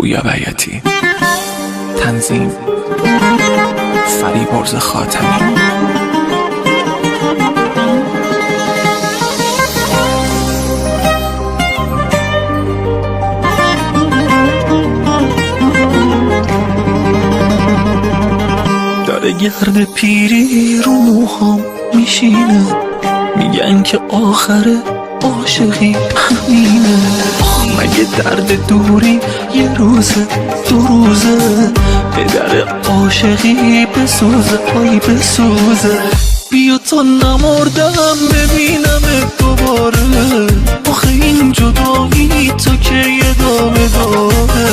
پویا بیاتی. تنظیم فریبرز خاتمی. داره گرد پیری رو موهام میشینه، میگن که آخر عاشقی همینه. مگه درد دوری یه روزه دو روزه، پدر عاشقی بسوزه آی بسوزه. بیا تا نمردم ببینم دوباره، آخه این جدایی تا که ادامه داره.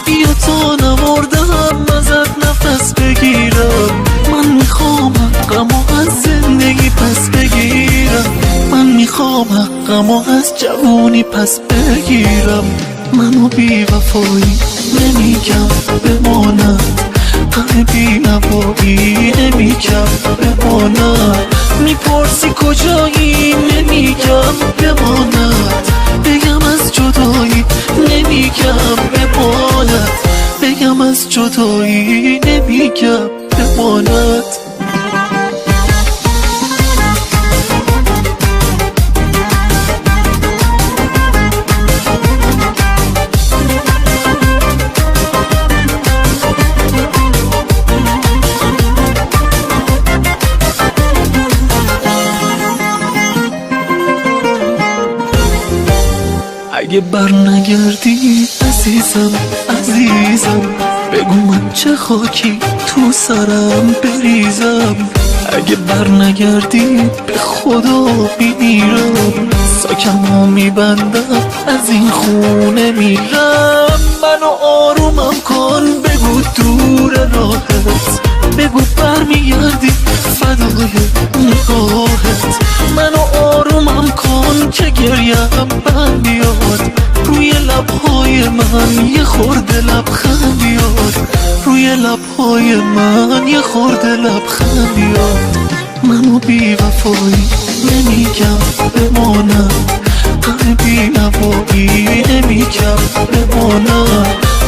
بیا تا نمردم ازت نفس بگیرم، من میخوام حقمو از زندگی پس بگیرم. من میخوام حقمو از جوونی پس بگیرم. منو بی وفایی نمیگم بمانم، غم بی نوایی نمیگم بمانم. میپرسی کجایی نمیگم بماند، بگم از جدایی نمیگم بماند، بگم از جدایی نمیگم بماند. اگه بر نگردی عزیزم عزیزم، بگو من چه خاکی تو سرم بریزم. اگه بر نگردی به خدا میمیرم، ساکمو میبندم از این خونه میرم. منو آرومم کن بگو دور راهت، بگو برمیگردی فدای نگاهت. منو آرومم کن که گریم بند بیاد، روی لبهای من یه خورده لبخند بیاد، روی لبهای من یه خورده لبخند بیاد. منو بی وفایی نمیگم بمانم، غم بی نوایی نمیگم بمانم.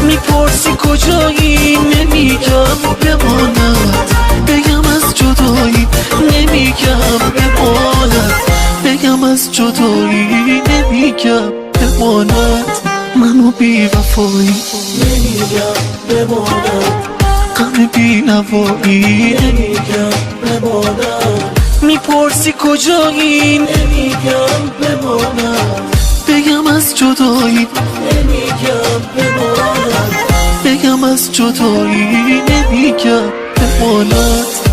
میپرسی کجایی نمیگم بماند، بگم از جدایی نمیگم بماند، بگم از جدایی نمیگم بماند. منو بی وفایی نمیگم بماند، غم بی نوایی نمیگم بماند. میپرسی کجایی نمیگم بماند، بگم از جدایی نمیگم بماند، بگم از جدایی نمیگم بماند.